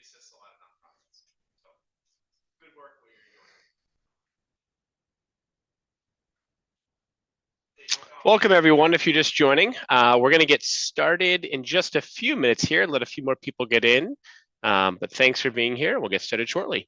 assists a lot of nonprofits. So good work what you're doing. Welcome, everyone. If you're just joining, we're going to get started in just a few minutes here, let a few more people get in. But thanks for being here. We'll get started shortly.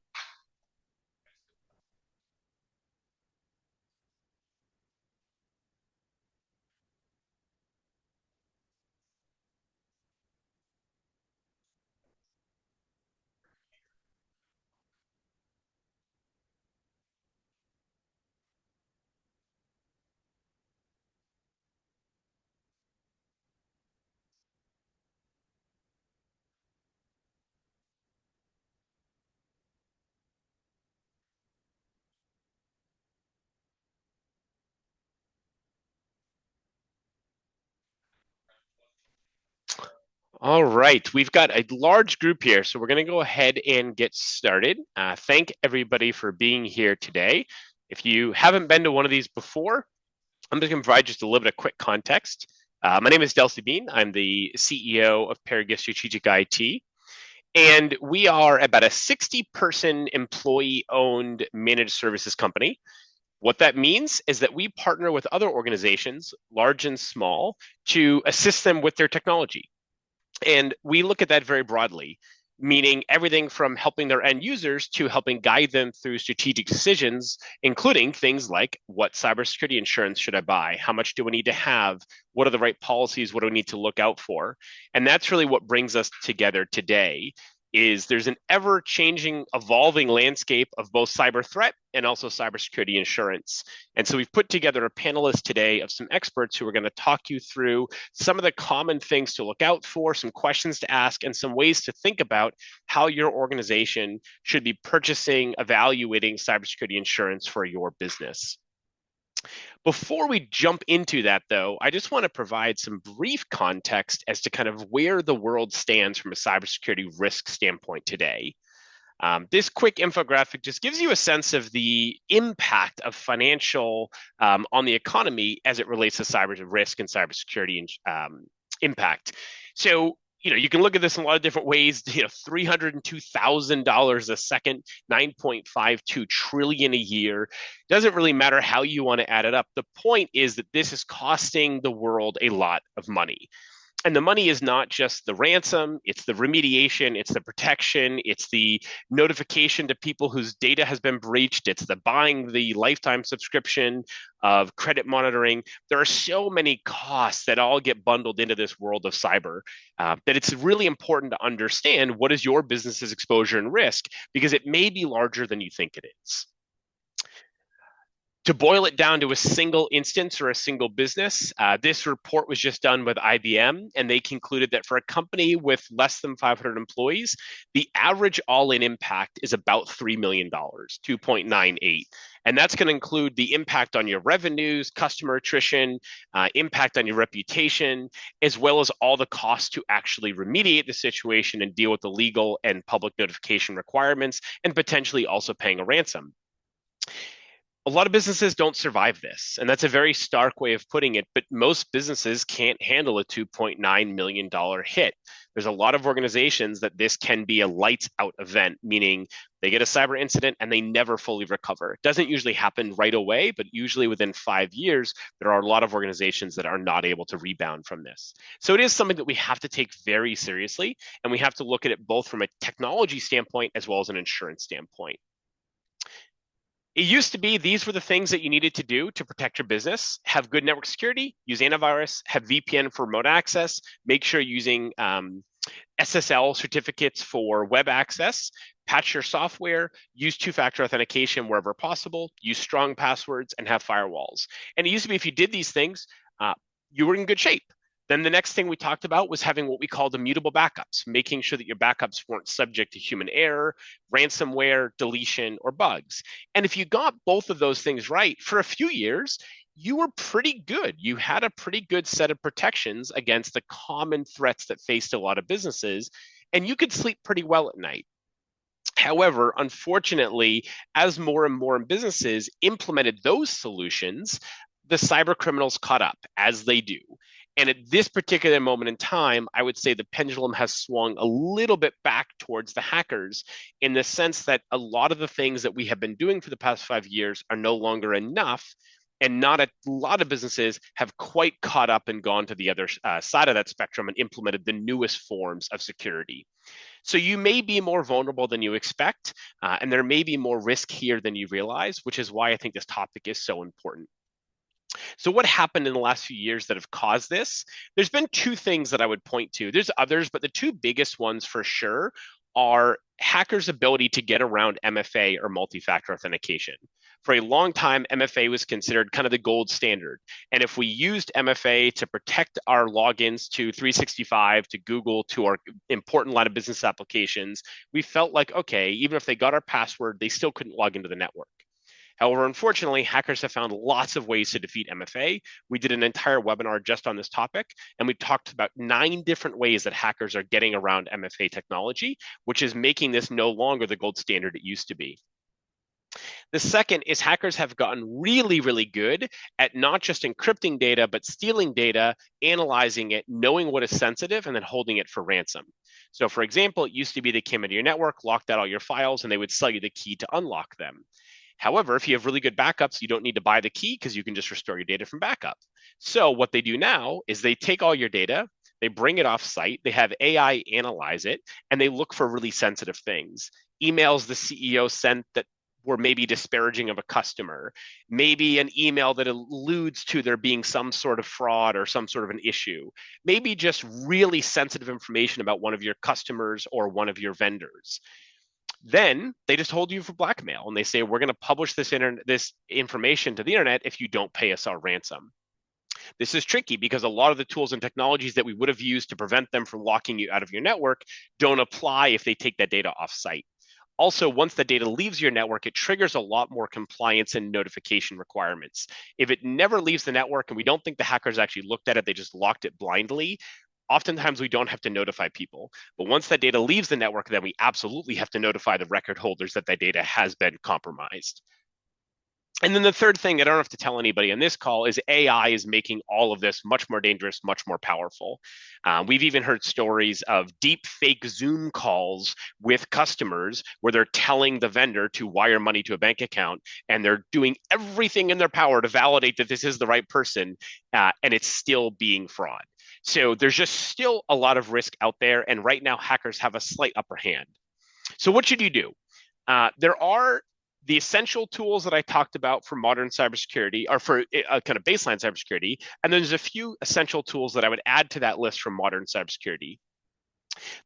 All right, we've got a large group here, so we're going to go ahead and get started. Thank everybody for being here today. If you haven't been to one of these before, I'm just going to provide just a little bit of quick context. My name is Delcy Bean. I'm the CEO of Paragus Strategic IT, and we are about a 60-person employee-owned managed services company. What that means is that we partner with other organizations, large and small, to assist them with their technology. And we look at that very broadly, meaning everything from helping their end users to helping guide them through strategic decisions, including things like what cybersecurity insurance should I buy? How much do I need to have? What are the right policies? What do we need to look out for? And that's really what brings us together today. Is there's an ever-changing, evolving landscape of both cyber threat and also cybersecurity insurance. And so we've put together a panelist today of some experts who are going to talk you through some of the common things to look out for, some questions to ask, and some ways to think about how your organization should be purchasing, evaluating cybersecurity insurance for your business. Before we jump into that, though, I just want to provide some brief context as to kind of where the world stands from a cybersecurity risk standpoint today. This quick infographic just gives you a sense of the impact of financial on the economy as it relates to cyber risk and cybersecurity impact. So, you can look at this in a lot of different ways. $302,000 a second, 9.52 trillion a year. Doesn't really matter how you want to add it up. The point is that this is costing the world a lot of money. And the money is not just the ransom, it's the remediation, it's the protection, it's the notification to people whose data has been breached, it's the buying the lifetime subscription of credit monitoring. There are so many costs that all get bundled into this world of cyber that it's really important to understand what is your business's exposure and risk, because it may be larger than you think it is. To boil it down to a single instance or a single business, this report was just done with IBM, and they concluded that for a company with less than 500 employees, the average all-in impact is about $3 million, 2.98. And that's going to include the impact on your revenues, customer attrition, impact on your reputation, as well as all the costs to actually remediate the situation and deal with the legal and public notification requirements, and potentially also paying a ransom. A lot of businesses don't survive this, and that's a very stark way of putting it, but most businesses can't handle a $2.9 million hit. There's a lot of organizations that this can be a lights out event, meaning they get a cyber incident and they never fully recover. It doesn't usually happen right away, but usually within 5 years, there are a lot of organizations that are not able to rebound from this. So it is something that we have to take very seriously, and we have to look at it both from a technology standpoint as well as an insurance standpoint. It used to be these were the things that you needed to do to protect your business: have good network security, use antivirus, have VPN for remote access, make sure you're using SSL certificates for web access, patch your software, use two-factor authentication wherever possible, use strong passwords, and have firewalls. And it used to be if you did these things, you were in good shape. Then the next thing we talked about was having what we called immutable backups, making sure that your backups weren't subject to human error, ransomware, deletion, or bugs. And if you got both of those things right for a few years, you were pretty good. You had a pretty good set of protections against the common threats that faced a lot of businesses, and you could sleep pretty well at night. However, unfortunately, as more and more businesses implemented those solutions, the cyber criminals caught up, as they do. And at this particular moment in time, I would say the pendulum has swung a little bit back towards the hackers in the sense that a lot of the things that we have been doing for the past 5 years are no longer enough. And not a lot of businesses have quite caught up and gone to the other side of that spectrum and implemented the newest forms of security. So you may be more vulnerable than you expect, and there may be more risk here than you realize, which is why I think this topic is so important. So what happened in the last few years that have caused this? There's been two things that I would point to. There's others, but the two biggest ones for sure are hackers' ability to get around MFA or multi-factor authentication. For a long time, MFA was considered kind of the gold standard. And if we used MFA to protect our logins to 365, to Google, to our important line of business applications, we felt like, okay, even if they got our password, they still couldn't log into the network. However, unfortunately, hackers have found lots of ways to defeat MFA. We did an entire webinar just on this topic, and we talked about 9 different ways that hackers are getting around MFA technology, which is making this no longer the gold standard it used to be. The second is hackers have gotten really, really good at not just encrypting data, but stealing data, analyzing it, knowing what is sensitive, and then holding it for ransom. So for example, it used to be they came into your network, locked out all your files, and they would sell you the key to unlock them. However, if you have really good backups, you don't need to buy the key because you can just restore your data from backup. So what they do now is they take all your data, they bring it off site, they have AI analyze it, and they look for really sensitive things. Emails the CEO sent that were maybe disparaging of a customer, maybe an email that alludes to there being some sort of fraud or some sort of an issue, maybe just really sensitive information about one of your customers or one of your vendors. Then they just hold you for blackmail and they say, we're going to publish this information to the internet if you don't pay us our ransom. This is tricky because a lot of the tools and technologies that we would have used to prevent them from locking you out of your network don't apply if they take that data off site. Also, once the data leaves your network, it triggers a lot more compliance and notification requirements. If it never leaves the network and we don't think the hackers actually looked at it, they just locked it blindly, oftentimes we don't have to notify people. But once that data leaves the network, then we absolutely have to notify the record holders that that data has been compromised. And then the third thing I don't have to tell anybody on this call is AI is making all of this much more dangerous, much more powerful. We've even heard stories of deep fake Zoom calls with customers where they're telling the vendor to wire money to a bank account, and they're doing everything in their power to validate that this is the right person, and it's still being fraud. So there's just still a lot of risk out there, and right now hackers have a slight upper hand. So what should you do? There are the essential tools that I talked about for modern cybersecurity, or for a kind of baseline cybersecurity, and there's a few essential tools that I would add to that list from modern cybersecurity.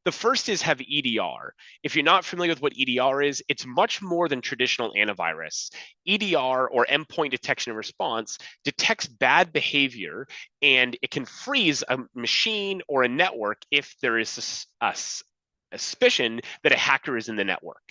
The first is have EDR. If you're not familiar with what EDR is, it's much more than traditional antivirus. EDR, or endpoint detection and response, detects bad behavior, and it can freeze a machine or a network if there is a suspicion that a hacker is in the network.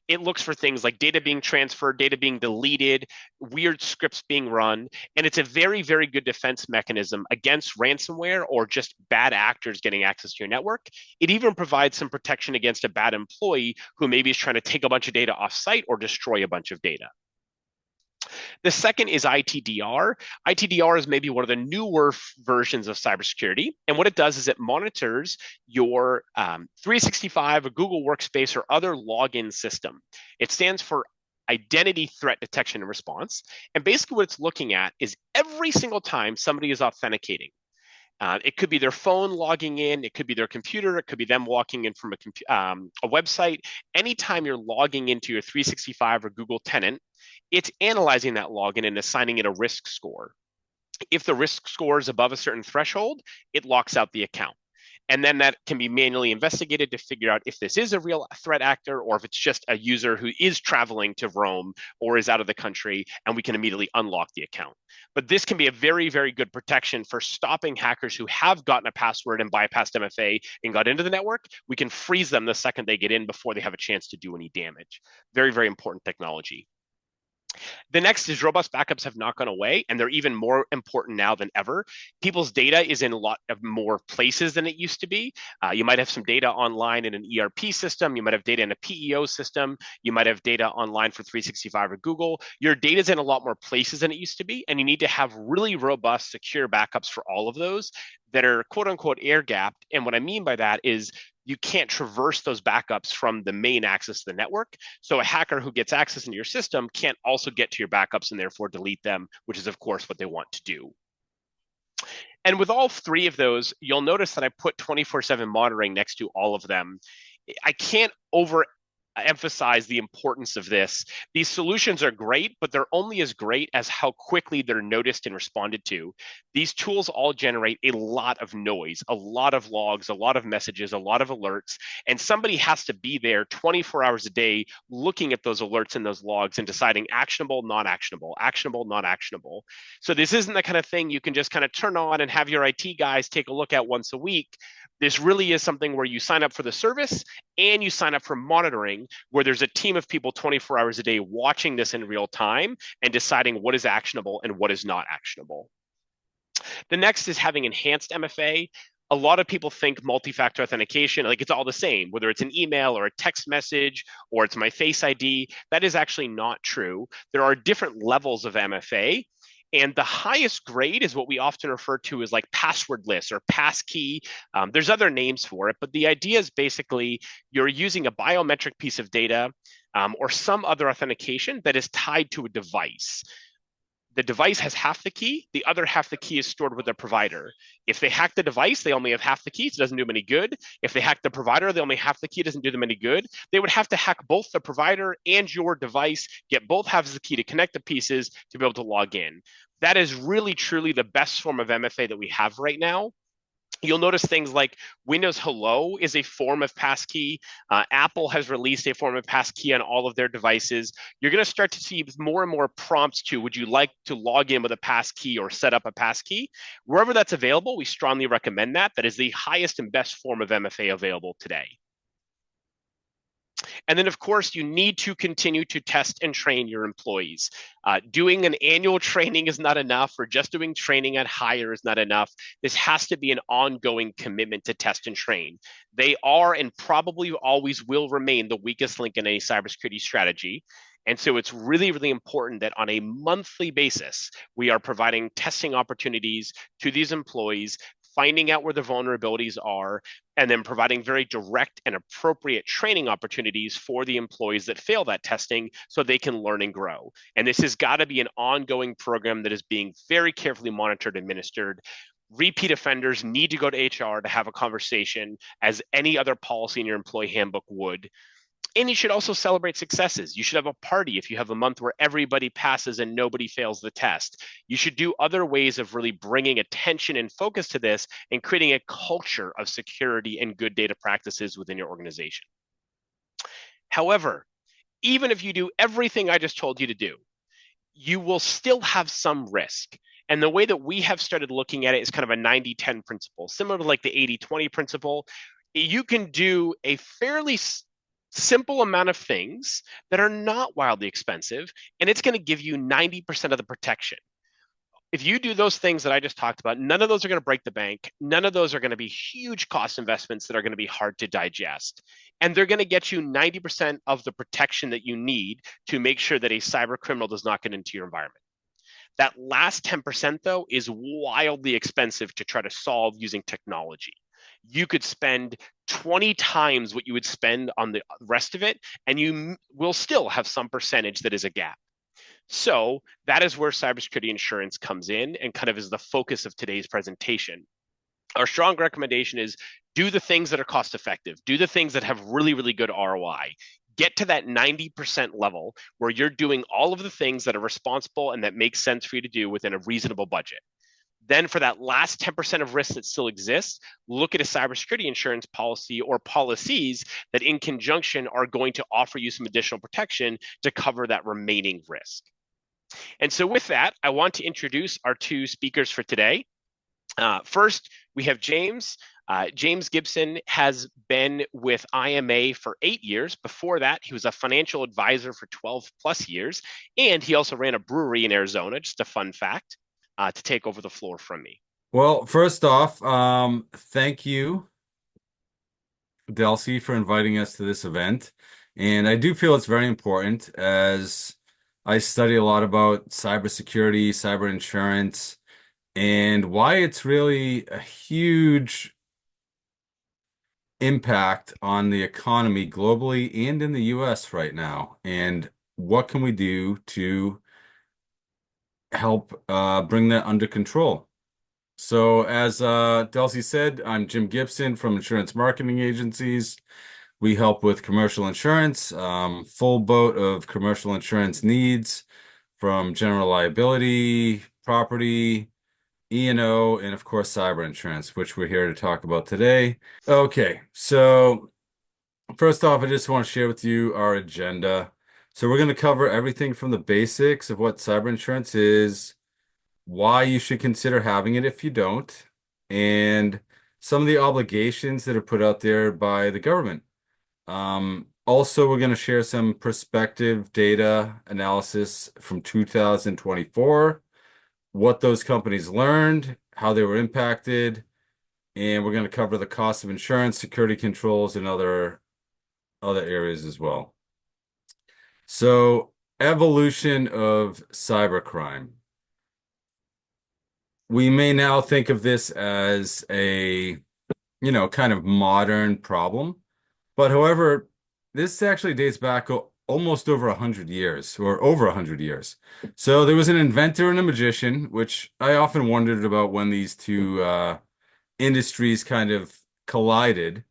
It looks for things like data being transferred, data being deleted, weird scripts being run, and it's a very, very good defense mechanism against ransomware or just bad actors getting access to your network. It even provides some protection against a bad employee who maybe is trying to take a bunch of data off site or destroy a bunch of data. The second is ITDR. ITDR is maybe one of the newer versions of cybersecurity. And what it does is it monitors your 365, a Google Workspace, or other login system. It stands for Identity Threat Detection and Response. And basically what it's looking at is every single time somebody is authenticating. It could be their phone logging in, it could be their computer, it could be them walking in from a website. Anytime you're logging into your 365 or Google tenant, it's analyzing that login and assigning it a risk score. If the risk score is above a certain threshold, it locks out the account. And then that can be manually investigated to figure out if this is a real threat actor or if it's just a user who is traveling to Rome or is out of the country, and we can immediately unlock the account. But this can be a very, very good protection for stopping hackers who have gotten a password and bypassed MFA and got into the network. We can freeze them the second they get in before they have a chance to do any damage. Very, very important technology. The next is robust backups have not gone away, and they're even more important now than ever. People's data is in a lot of more places than it used to be. You might have some data online in an ERP system. You might have data in a PEO system. You might have data online for 365 or Google. Your data is in a lot more places than it used to be, and you need to have really robust, secure backups for all of those that are quote unquote air gapped. And what I mean by that is you can't traverse those backups from the main access to the network. So a hacker who gets access into your system can't also get to your backups and therefore delete them, which is, of course, what they want to do. And with all three of those, you'll notice that I put 24/7 monitoring next to all of them. I can't overemphasize the importance of this. These solutions are great, but they're only as great as how quickly they're noticed and responded to. These tools all generate a lot of noise, a lot of logs, a lot of messages, a lot of alerts, and somebody has to be there 24 hours a day looking at those alerts and those logs and deciding actionable, non actionable, actionable, non actionable. So this isn't the kind of thing you can just kind of turn on and have your IT guys take a look at once a week. This really is something where you sign up for the service and you sign up for monitoring, where there's a team of people 24 hours a day watching this in real time and deciding what is actionable and what is not actionable. The next is having enhanced MFA. A lot of people think multi-factor authentication, like it's all the same, whether it's an email or a text message or it's my Face ID. That is actually not true. There are different levels of MFA. And the highest grade is what we often refer to as like passwordless or passkey. There's other names for it, but the idea is basically you're using a biometric piece of data or some other authentication that is tied to a device. The device has half the key, the other half the key is stored with the provider. If they hack the device, they only have half the key, so it doesn't do them any good. If they hack the provider, they only have the key, it doesn't do them any good. They would have to hack both the provider and your device, get both halves of the key to connect the pieces to be able to log in. That is really, truly the best form of MFA that we have right now. You'll notice things like Windows Hello is a form of passkey. Apple has released a form of passkey on all of their devices. You're going to start to see more and more prompts to, would you like to log in with a passkey or set up a passkey? Wherever that's available, we strongly recommend that. That is the highest and best form of MFA available today. And then, of course, you need to continue to test and train your employees. Doing an annual training is not enough, or just doing training at hire is not enough. This has to be an ongoing commitment to test and train. They are and probably always will remain the weakest link in a cybersecurity strategy. And so it's really, really important that on a monthly basis, we are providing testing opportunities to these employees, finding out where the vulnerabilities are, and then providing very direct and appropriate training opportunities for the employees that fail that testing so they can learn and grow. And this has got to be an ongoing program that is being very carefully monitored and administered. Repeat offenders need to go to HR to have a conversation as any other policy in your employee handbook would. And you should also celebrate successes. You should have a party if you have a month where everybody passes and nobody fails the test. You should do other ways of really bringing attention and focus to this and creating a culture of security and good data practices within your organization. However, even if you do everything I just told you to do, you will still have some risk. And the way that we have started looking at it is kind of a 90-10 principle, similar to like the 80-20 principle. You can do a fairly simple amount of things that are not wildly expensive, and it's going to give you 90% of the protection. If you do those things that I just talked about, none of those are going to break the bank. None of those are going to be huge cost investments that are going to be hard to digest. And they're going to get you 90% of the protection that you need to make sure that a cyber criminal does not get into your environment. That last 10%, though, is wildly expensive to try to solve using technology. You could spend 20 times what you would spend on the rest of it, and you will still have some percentage that is a gap. So that is where cybersecurity insurance comes in and kind of is the focus of today's presentation. Our strong recommendation is do the things that are cost effective, do the things that have really, really good ROI. Get to that 90% level where you're doing all of the things that are responsible and that make sense for you to do within a reasonable budget. Then for that last 10% of risk that still exists, look at a cybersecurity insurance policy or policies that in conjunction are going to offer you some additional protection to cover that remaining risk. And so with that, I want to introduce our two speakers for today. First, we have James. James Gibson has been with IMA for 8 years. Before that, he was a financial advisor for 12 plus years. And he also ran a brewery in Arizona, just a fun fact, to take over the floor from me. Well, first off, thank you, Delcy, for inviting us to this event. And I do feel it's very important as I study a lot about cybersecurity, cyber insurance, and why it's really a huge impact on the economy globally and in the US right now. And what can we do to help bring that under control? So, as Delcy said, I'm Jim Gibson from Insurance Marketing Agencies. We help with commercial insurance, full boat of commercial insurance needs from general liability, property, E&O, and of course, cyber insurance, which we're here to talk about today. Okay, so first off, I just want to share with you our agenda. So, we're going to cover everything from the basics of what cyber insurance is, why you should consider having it if you don't, and some of the obligations that are put out there by the government. Also, we're going to share some perspective data analysis from 2024, what those companies learned, how they were impacted, and we're going to cover the cost of insurance, security controls, and other areas as well. So, evolution of cybercrime. We may now think of this as a, kind of modern problem. But however, this actually dates back almost over 100 years or over 100 years. So there was an inventor and a magician, which I often wondered about when these two industries kind of collided,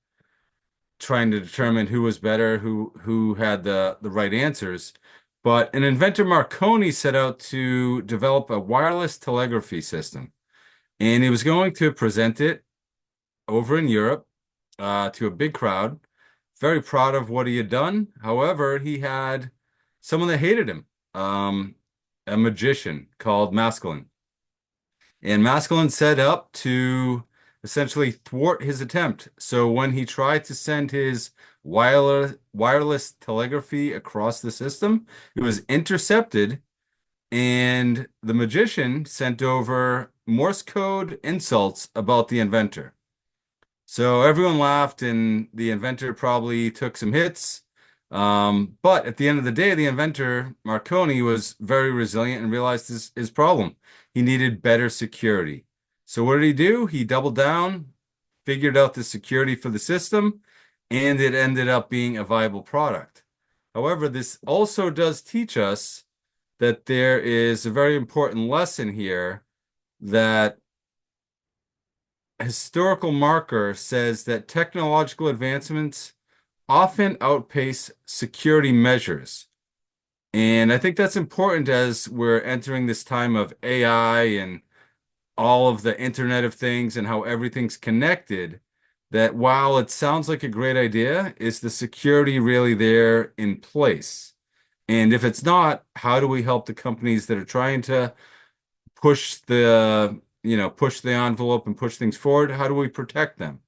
trying to determine who was better, who had the right answers. But an inventor, Marconi, set out to develop a wireless telegraphy system, and he was going to present it over in Europe to a big crowd. Very proud of what he had done. However, he had someone that hated him, a magician called Maskelyne. And Maskelyne set up to essentially thwart his attempt. So when he tried to send his wireless telegraphy across the system, it was intercepted, and the magician sent over Morse code insults about the inventor. So everyone laughed, and the inventor probably took some hits. But at the end of the day, the inventor, Marconi, was very resilient and realized his problem. He needed better security. So what did he do? He doubled down, figured out the security for the system, and it ended up being a viable product. However, this also does teach us that there is a very important lesson here that historical marker says that technological advancements often outpace security measures. And I think that's important as we're entering this time of AI and all of the Internet of Things and how everything's connected, that while it sounds like a great idea, is the security really there in place? And if it's not, how do we help the companies that are trying to push the envelope and push things forward? How do we protect them?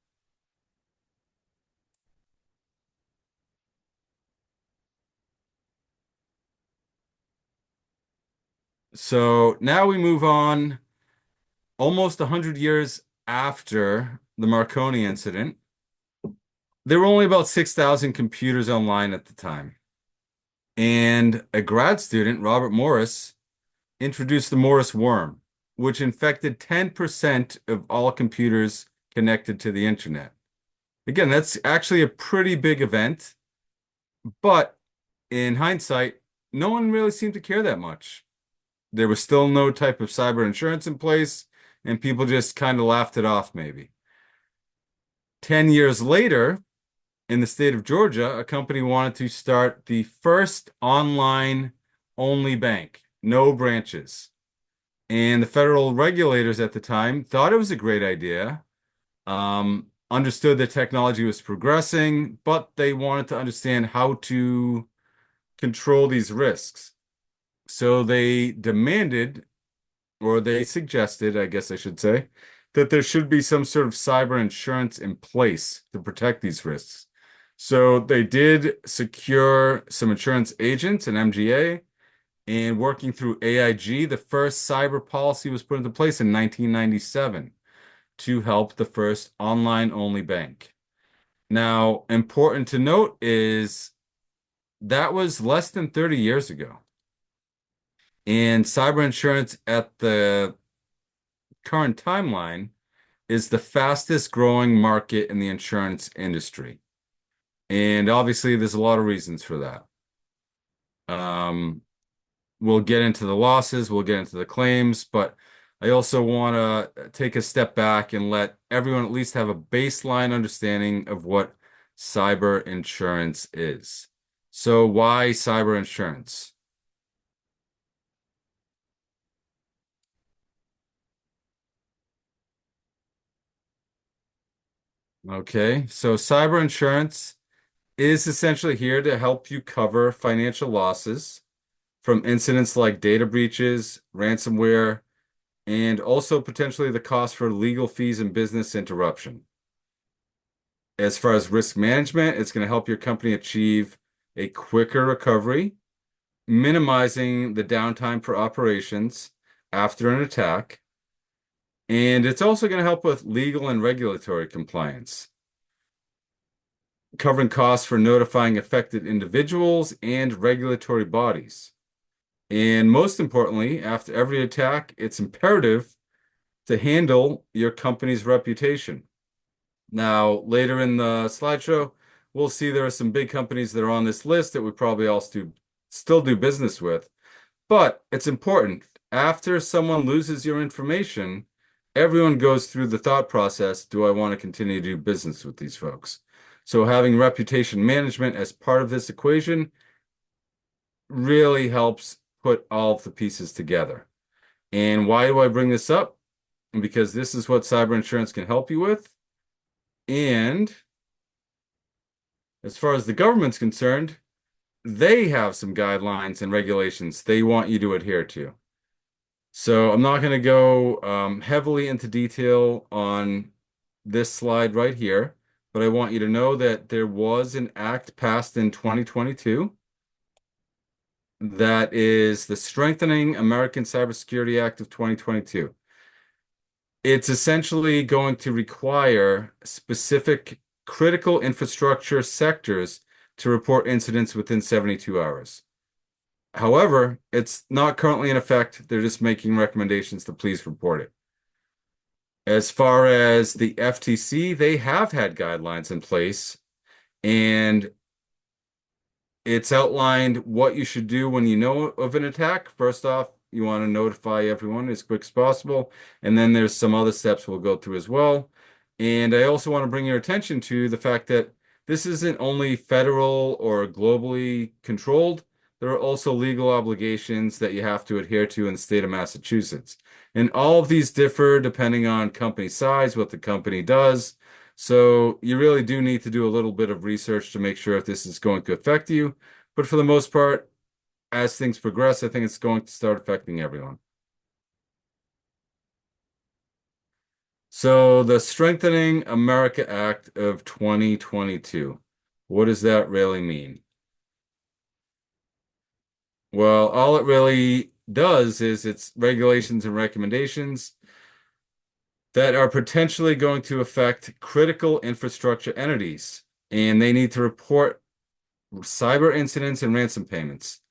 So now we move on almost 100 years after the Marconi incident. There were only about 6,000 computers online at the time. And a grad student, Robert Morris, introduced the Morris worm, which infected 10% of all computers connected to the internet. Again, that's actually a pretty big event, but in hindsight, no one really seemed to care that much. There was still no type of cyber insurance in place, and people just kind of laughed it off, maybe. 10 years later, in the state of Georgia, a company wanted to start the first online only bank, no branches. And the federal regulators at the time thought it was a great idea, understood that technology was progressing, but they wanted to understand how to control these risks. So they demanded, or they suggested, I guess I should say, that there should be some sort of cyber insurance in place to protect these risks. So they did secure some insurance agents and MGA, and working through AIG, the first cyber policy was put into place in 1997 to help the first online-only bank. Now, important to note is that was less than 30 years ago. And cyber insurance at the current timeline is the fastest growing market in the insurance industry. And obviously, there's a lot of reasons for that. Um, we'll get into the losses, we'll get into the claims, but I also want to take a step back and let everyone at least have a baseline understanding of what cyber insurance is. So, why cyber insurance? Okay, so cyber insurance is essentially here to help you cover financial losses from incidents like data breaches, ransomware, and also potentially the cost for legal fees and business interruption. As far as risk management, it's going to help your company achieve a quicker recovery, minimizing the downtime for operations after an attack. And it's also going to help with legal and regulatory compliance, covering costs for notifying affected individuals and regulatory bodies. And most importantly, after every attack, it's imperative to handle your company's reputation. Now, later in the slideshow, we'll see there are some big companies that are on this list that we probably all still do business with. But it's important. After someone loses your information, everyone goes through the thought process, do I want to continue to do business with these folks? So having reputation management as part of this equation really helps put all of the pieces together. And why do I bring this up? Because this is what cyber insurance can help you with. And as far as the government's concerned, they have some guidelines and regulations they want you to adhere to. So I'm not going to go heavily into detail on this slide right here, but I want you to know that there was an act passed in 2022 that is the Strengthening American Cybersecurity Act of 2022. It's essentially going to require specific critical infrastructure sectors to report incidents within 72 hours. However, it's not currently in effect. They're just making recommendations to please report it. As far as the FTC, they have had guidelines in place, and it's outlined what you should do when you know of an attack. First off, you want to notify everyone as quick as possible. And then there's some other steps we'll go through as well. And I also want to bring your attention to the fact that this isn't only federal or globally controlled. There are also legal obligations that you have to adhere to in the state of Massachusetts. And all of these differ depending on company size, what the company does. So you really do need to do a little bit of research to make sure if this is going to affect you. But for the most part, as things progress, I think it's going to start affecting everyone. So the Strengthening America Act of 2022, what does that really mean? Well, all it really does is it's regulations and recommendations that are potentially going to affect critical infrastructure entities, and they need to report cyber incidents and ransom payments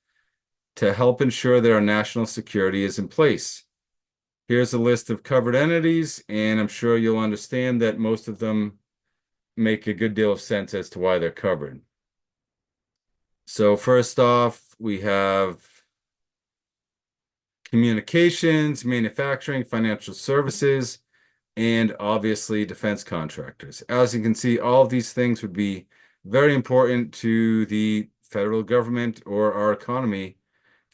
to help ensure that our national security is in place. Here's a list of covered entities, and I'm sure you'll understand that most of them make a good deal of sense as to why they're covered. So first off, we have communications, manufacturing, financial services, and obviously defense contractors. As you can see, all of these things would be very important to the federal government or our economy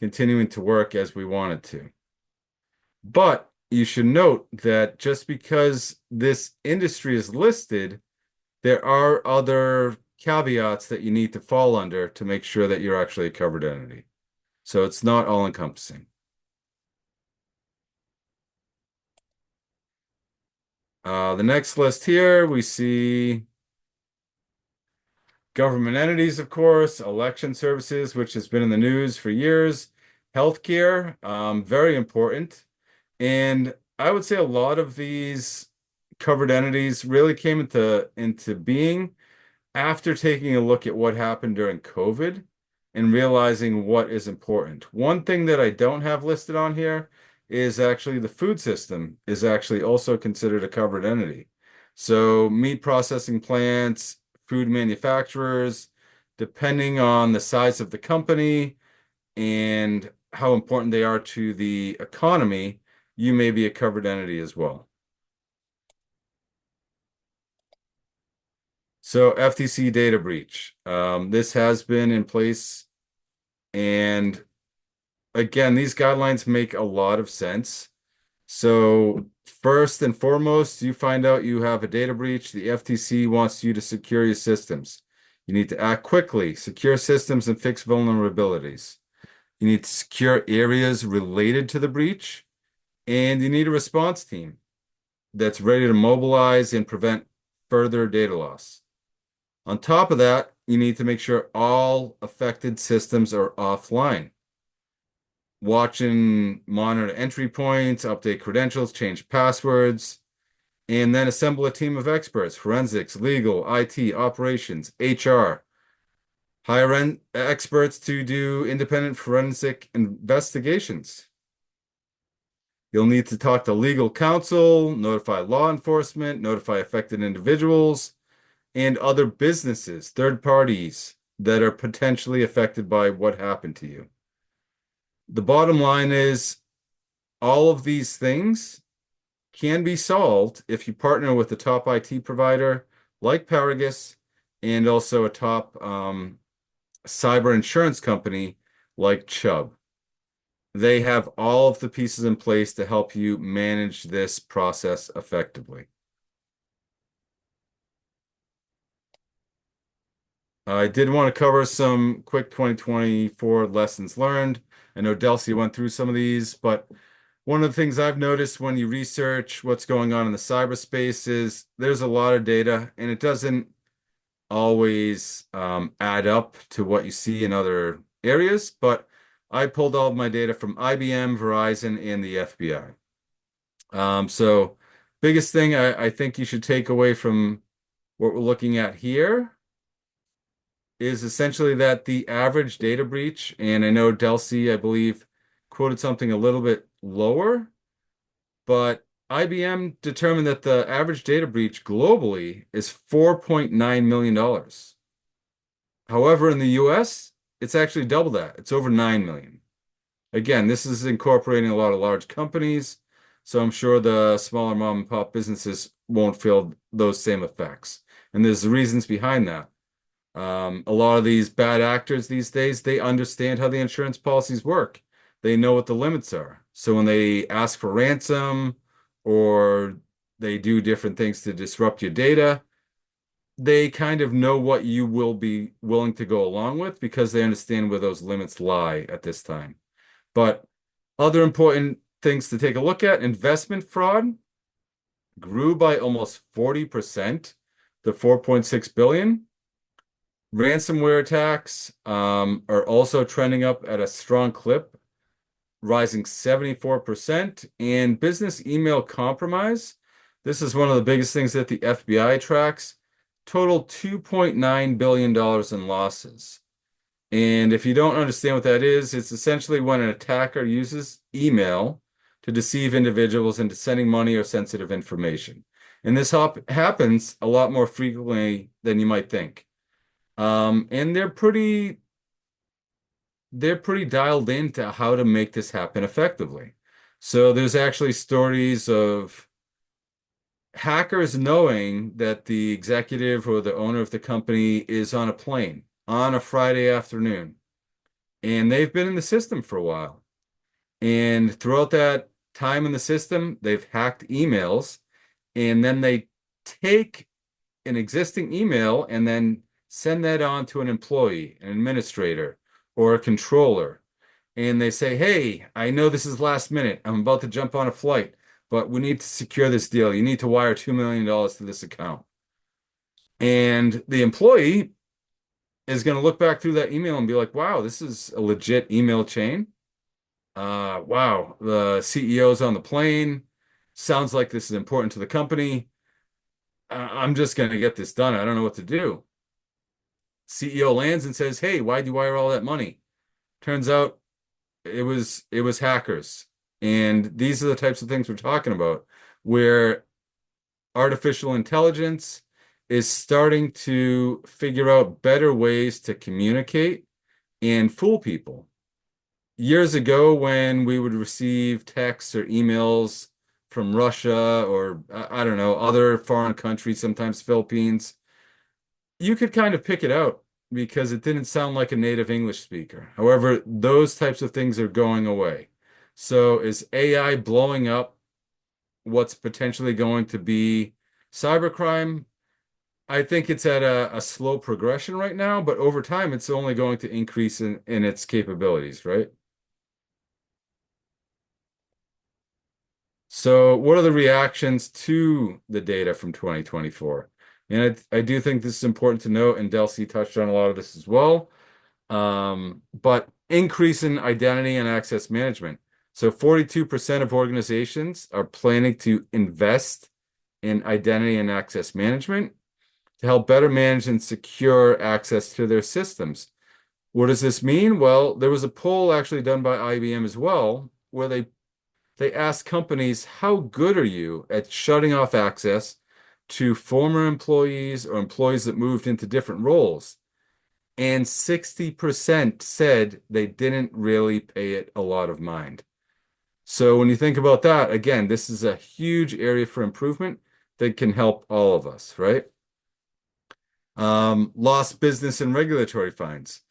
continuing to work as we want it to. But you should note that just because this industry is listed, there are other caveats that you need to fall under to make sure that you're actually a covered entity. So it's not all-encompassing. The next list here, we see government entities, of course, election services, which has been in the news for years, healthcare, very important. And I would say a lot of these covered entities really came into being after taking a look at what happened during COVID and realizing what is important. One thing that I don't have listed on here is actually the food system is actually also considered a covered entity. So meat processing plants, food manufacturers, depending on the size of the company and how important they are to the economy, you may be a covered entity as well. So FTC data breach. This has been in place, and again, these guidelines make a lot of sense. So first and foremost, you find out you have a data breach. The FTC wants you to secure your systems. You need to act quickly, secure systems, and fix vulnerabilities. You need to secure areas related to the breach, and you need a response team that's ready to mobilize and prevent further data loss. On top of that, you need to make sure all affected systems are offline. Watch and monitor entry points, update credentials, change passwords, and then assemble a team of experts, forensics, legal, IT, operations, HR. Hire experts to do independent forensic investigations. You'll need to talk to legal counsel, notify law enforcement, notify affected individuals, and other businesses, third parties that are potentially affected by what happened to you. The bottom line is all of these things can be solved if you partner with a top IT provider like Paragus and also a top cyber insurance company like Chubb. They have all of the pieces in place to help you manage this process effectively. I did want to cover some quick 2024 lessons learned. I know Delcy went through some of these, but one of the things I've noticed when you research what's going on in the cyberspace is there's a lot of data and it doesn't always add up to what you see in other areas, but I pulled all of my data from IBM, Verizon, and the FBI. So biggest thing I think you should take away from what we're looking at here is essentially that the average data breach, and I know Delcy, I believe, quoted something a little bit lower, but IBM determined that the average data breach globally is $4.9 million. However, in the US, it's actually double that. It's over 9 million. Again, this is incorporating a lot of large companies, so I'm sure the smaller mom and pop businesses won't feel those same effects. And there's reasons behind that. A lot of these bad actors these days, they understand how the insurance policies work. They know what the limits are. So when they ask for ransom or they do different things to disrupt your data, they kind of know what you will be willing to go along with because they understand where those limits lie at this time. But other important things to take a look at, investment fraud grew by almost 40% to 4.6 billion. Ransomware attacks are also trending up at a strong clip, rising 74%. And business email compromise, this is one of the biggest things that the FBI tracks, total $2.9 billion in losses. And if you don't understand what that is, it's essentially when an attacker uses email to deceive individuals into sending money or sensitive information. And this happens a lot more frequently than you might think. And they're pretty dialed into how to make this happen effectively. So there's actually stories of hackers knowing that the executive or the owner of the company is on a plane on a Friday afternoon, and they've been in the system for a while. And throughout that time in the system, they've hacked emails, and then they take an existing email and then send that on to an employee, an administrator, or a controller. And they say, hey, I know this is last minute. I'm about to jump on a flight, but we need to secure this deal. You need to wire $2 million to this account. And the employee is going to look back through that email and be like, wow, this is a legit email chain. Wow, the CEO's on the plane. Sounds like this is important to the company. I'm just going to get this done. I don't know what to do. CEO lands and says, hey, why'd you wire all that money? Turns out it was hackers. And these are the types of things we're talking about, where artificial intelligence is starting to figure out better ways to communicate and fool people. Years ago, when we would receive texts or emails from Russia or I don't know, other foreign countries, sometimes Philippines, you could kind of pick it out because it didn't sound like a native English speaker. However, those types of things are going away. So is AI blowing up what's potentially going to be cybercrime? I think it's at a slow progression right now, but over time, it's only going to increase in its capabilities, right? So, what are the reactions to the data from 2024? And I do think this is important to note, and Delcy touched on a lot of this as well. But increase in identity and access management. So 42% of organizations are planning to invest in identity and access management to help better manage and secure access to their systems. What does this mean? Well, there was a poll actually done by IBM as well, where they asked companies, how good are you at shutting off access to former employees or employees that moved into different roles? And 60% said they didn't really pay it a lot of mind. So when you think about that, again, this is a huge area for improvement that can help all of us, right? Lost business and regulatory fines.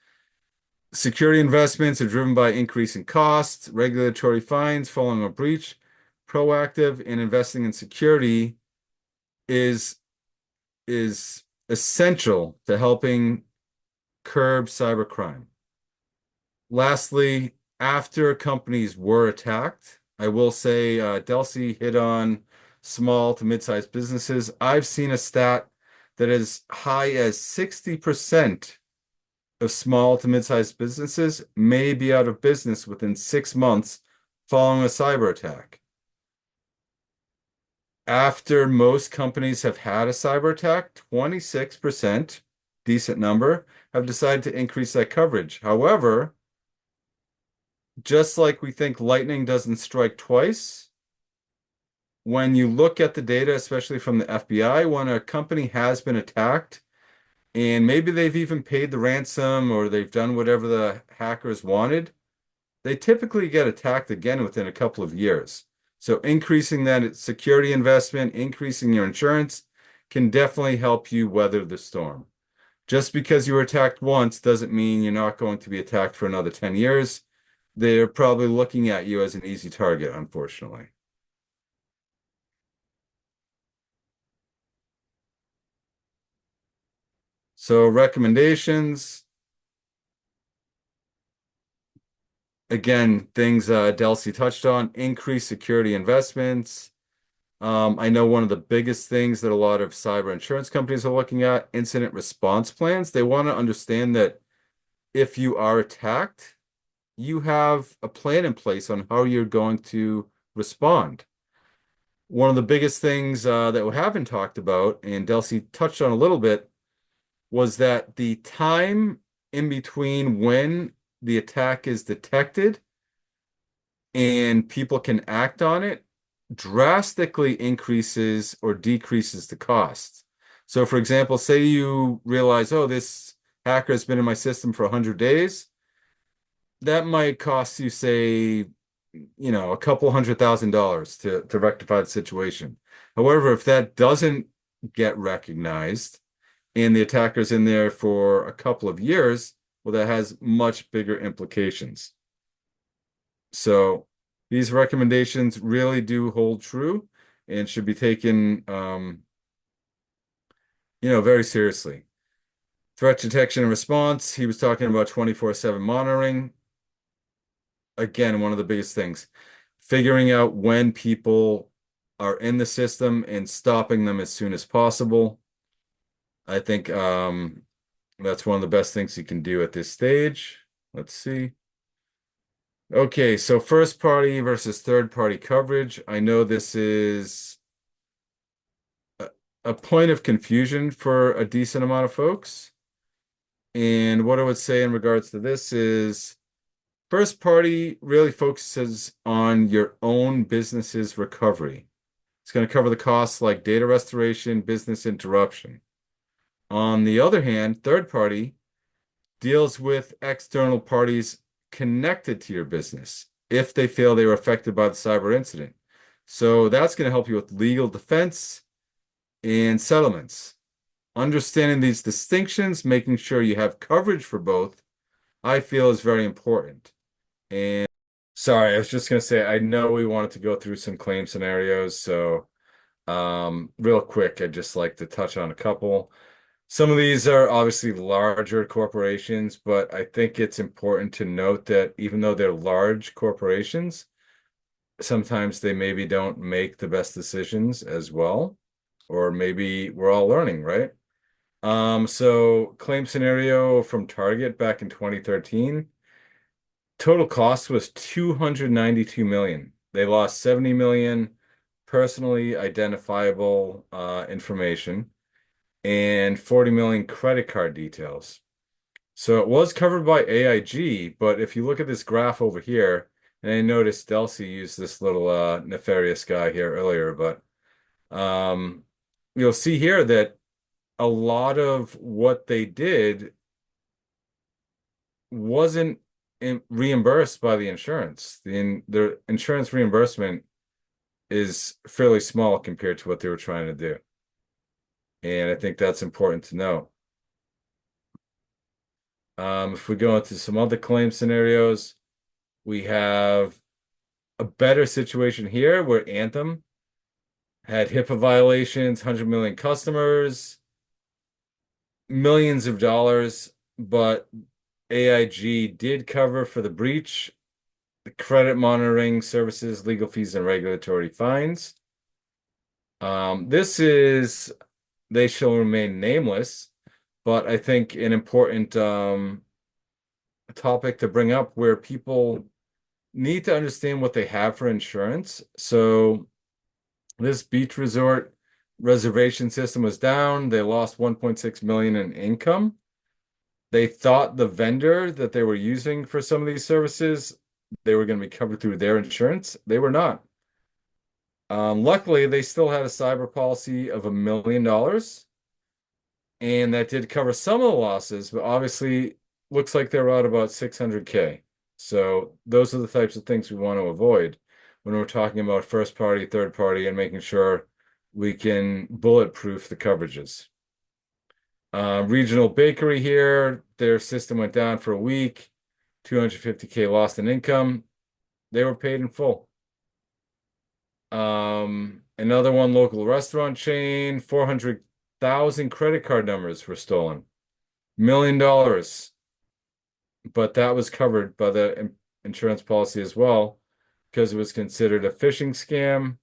Security investments are driven by increasing costs, regulatory fines following a breach. Proactive in investing in security is is essential to helping curb cybercrime. Lastly, after companies were attacked, I will say Delcy hit on small to mid-sized businesses. I've seen a stat that as high as 60% of small to mid-sized businesses may be out of business within 6 months following a cyber attack. After most companies have had a cyber attack, 26%, decent number, have decided to increase that coverage. However, just like we think lightning doesn't strike twice, when you look at the data, especially from the FBI, when a company has been attacked, and maybe they've even paid the ransom or they've done whatever the hackers wanted, they typically get attacked again within a couple of years. So increasing that security investment, increasing your insurance can definitely help you weather the storm. Just because you were attacked once doesn't mean you're not going to be attacked for another 10 years. They're probably looking at you as an easy target, unfortunately. So recommendations, again, things Delcy touched on, increase security investments. I know one of the biggest things that a lot of cyber insurance companies are looking at, incident response plans. They want to understand that if you are attacked, you have a plan in place on how you're going to respond. One of the biggest things that we haven't talked about, and Delcy touched on a little bit, was that the time in between when the attack is detected and people can act on it drastically increases or decreases the cost. So, for example, say you realize, oh, this hacker has been in my system for 100 days. That might cost you, say, a couple $100,000 to rectify the situation. However, if that doesn't get recognized and the attacker's in there for a couple of years, well, that has much bigger implications. So these recommendations really do hold true and should be taken, very seriously. Threat detection and response, he was talking about 24/7 monitoring. Again, one of the biggest things, figuring out when people are in the system and stopping them as soon as possible. I think that's one of the best things you can do at this stage. Let's see. Okay, so first party versus third party coverage. I know this is a, a point of confusion for a decent amount of folks. And what I would say in regards to this is first party really focuses on your own business's recovery. It's going to cover the costs like data restoration, business interruption. On the other hand, third party deals with external parties connected to your business if they feel they were affected by the cyber incident. So that's going to help you with legal defense and settlements. Understanding these distinctions, making sure you have coverage for both, I feel is very important. And sorry, I was just going to say, I know we wanted to go through some claim scenarios, so real quick, I'd just like to touch on a couple. Some of these are obviously larger corporations, but I think it's important to note that even though they're large corporations, sometimes they maybe don't make the best decisions as well, or maybe we're all learning, right? So claim scenario from Target back in 2013, total cost was 292 million. They lost 70 million personally identifiable information and 40 million credit card details. So it was covered by AIG, but if you look at this graph over here, and I noticed Delcy used this little nefarious guy here earlier, but um, you'll see here that a lot of what they did wasn't reimbursed by the insurance. The insurance reimbursement is fairly small compared to what they were trying to do. And I think that's important to know. If we go into some other claim scenarios, we have a better situation here where Anthem had HIPAA violations, 100 million customers, millions of dollars, but AIG did cover for the breach, the credit monitoring services, legal fees, and regulatory fines. This is, they shall remain nameless, but I think an important topic to bring up where people need to understand what they have for insurance. So this beach resort reservation system was down. They lost 1.6 million in income. They thought the vendor that they were using for some of these services, they were going to be covered through their insurance. They were not. Luckily, they still had a cyber policy of $1 million, and that did cover some of the losses, but obviously looks like they were out about 600K. So those are the types of things we want to avoid when we're talking about first party, third party, and making sure we can bulletproof the coverages. Regional bakery here, their system went down for a week, 250K lost in income. They were paid in full. Another one, local restaurant chain, 400,000 credit card numbers were stolen. $1 million. But that was covered by the insurance policy as well because it was considered a phishing scam.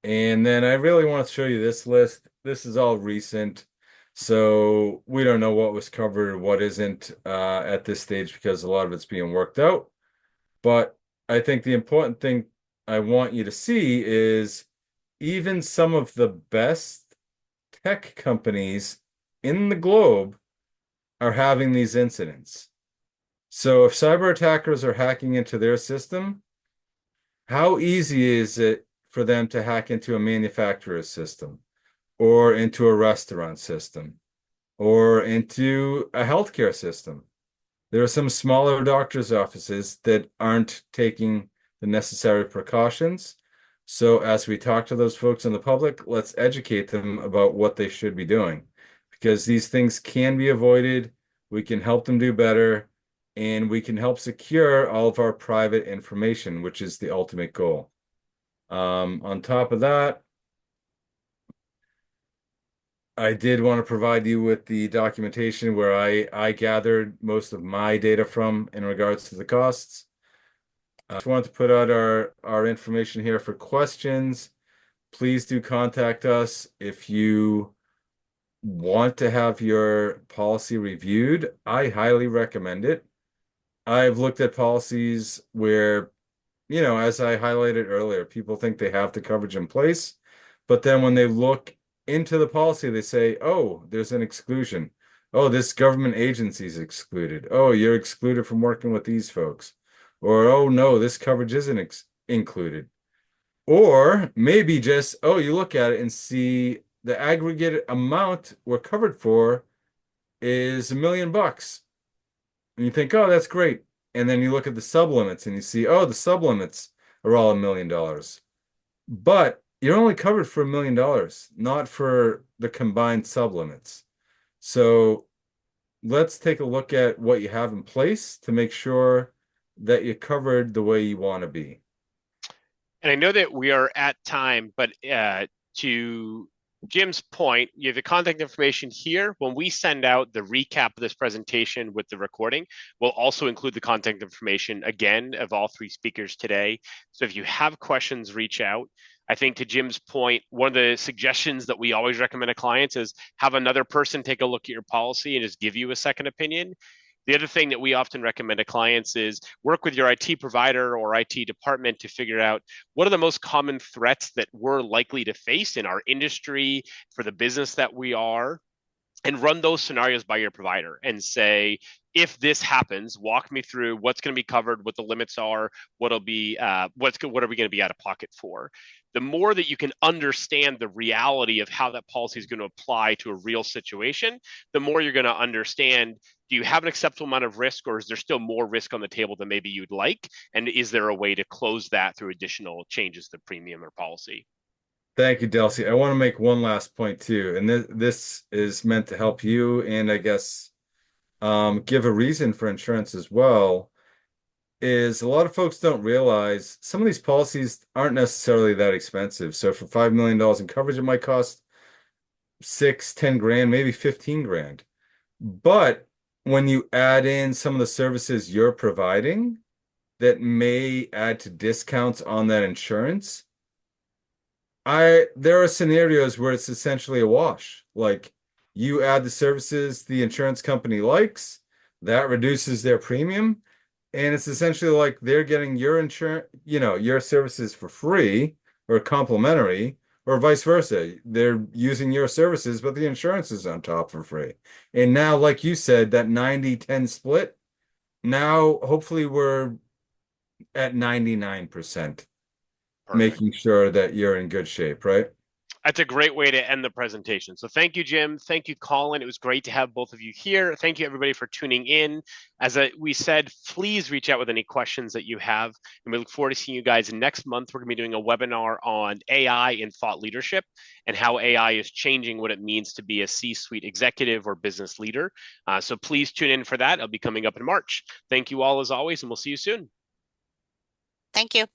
And then I really want to show you this list. This is all recent. So we don't know what was covered or what isn't at this stage because a lot of it's being worked out. But I think the important thing I want you to see is even some of the best tech companies in the globe are having these incidents. So if cyber attackers are hacking into their system, how easy is it for them to hack into a manufacturer's system or into a restaurant system or into a healthcare system? There are some smaller doctor's offices that aren't taking the necessary precautions. So as we talk to those folks in the public, let's educate them about what they should be doing because these things can be avoided. We can help them do better, and we can help secure all of our private information, which is the ultimate goal. On top of that, I did want to provide you with the documentation where I gathered most of my data from in regards to the costs. I just wanted to put out our information here for questions. Please do contact us if you want to have your policy reviewed. I highly recommend it. I've looked at policies where, as I highlighted earlier, people think they have the coverage in place, but then when they look into the policy, they say, oh, there's an exclusion. Oh, this government agency is excluded. Oh, you're excluded from working with these folks. Or, oh, no, this coverage isn't ex included. Or maybe just, oh, you look at it and see the aggregate amount we're covered for is $1 million. And you think, oh, that's great. And then you look at the sublimits and you see, oh, the sublimits are all $1 million. But you're only covered for $1 million, not for the combined sublimits. So let's take a look at what you have in place to make sure that you're covered the way you want to be. And I know that we are at time, but to Jim's point, you have the contact information here. When we send out the recap of this presentation with the recording, we'll also include the contact information again of all three speakers today. So if you have questions, reach out. I think to Jim's point, one of the suggestions that we always recommend to clients is have another person take a look at your policy and just give you a second opinion. The other thing that we often recommend to clients is work with your IT provider or IT department to figure out what are the most common threats that we're likely to face in our industry for the business that we are, and run those scenarios by your provider and say, if this happens, walk me through what's going to be covered, what the limits are, what'll be, what are we going to be out of pocket for? The more that you can understand the reality of how that policy is going to apply to a real situation, the more you're going to understand, do you have an acceptable amount of risk, or is there still more risk on the table than maybe you'd like? And is there a way to close that through additional changes to premium or policy? Thank you, Delcy. I want to make one last point too, and this is meant to help you and I guess give a reason for insurance as well. Is a lot of folks don't realize some of these policies aren't necessarily that expensive. So for $5 million in coverage, it might cost 6, 10 grand, maybe 15 grand. But when you add in some of the services you're providing that may add to discounts on that insurance, there are scenarios where it's essentially a wash. Like you add the services the insurance company likes, that reduces their premium, and it's essentially like they're getting your insurance, your services for free or complimentary, or vice versa. They're using your services, but the insurance is on top for free. And now, like you said, that 90-10 split, now hopefully we're at 99%, Perfect. making sure that you're in good shape, right? That's a great way to end the presentation. So thank you, Jim. Thank you, Colin. It was great to have both of you here. Thank you, everybody, for tuning in. We said, please reach out with any questions that you have. And we look forward to seeing you guys next month. We're going to be doing a webinar on AI in thought leadership and how AI is changing what it means to be a C-suite executive or business leader. So please tune in for that. It'll be coming up in March. Thank you all as always, and we'll see you soon. Thank you.